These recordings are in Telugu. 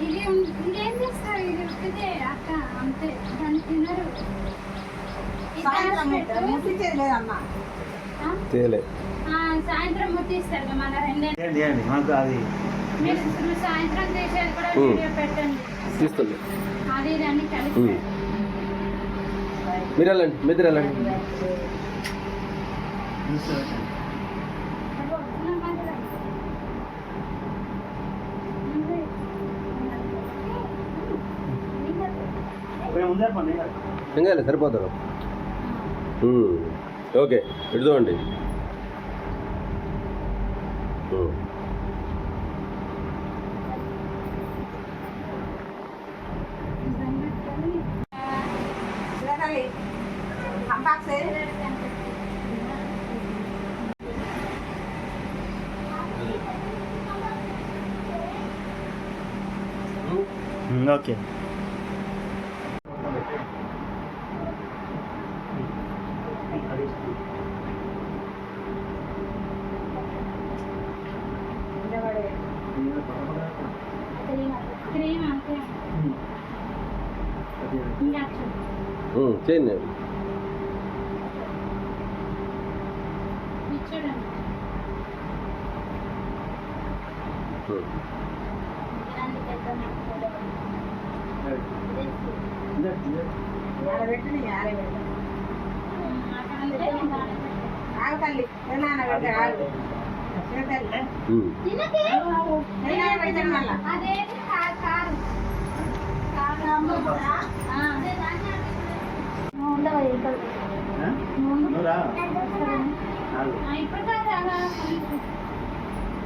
ఇది ఇదేం చేస్తారు? ఇది ఉట్టిదే అక్క, అంతే. దాన్ని తినరు. సాయంత్రం ముట్టిస్తారు మన సాయంత్రం చేసేది కూడా వీడియో పెట్టండి. అది దాన్ని కలిపి మీరు వెళ్ళండి, మీరు వెళ్ళండి. ఇంకా సరిపోతారు. ఓకే, ఇటు చూడండి. ఓకే. చేయండి.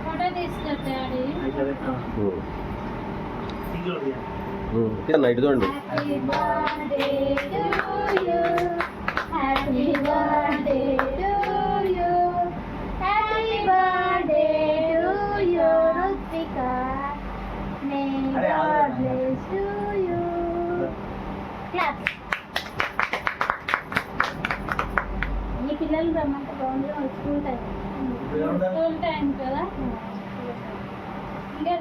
ఫోటో తీసుకొచ్చాడు. ఇటు చూడండి. ఈ పిల్లలు రమ్మంటే బాగుంది. స్కూల్ టైం కదా. ఇంకా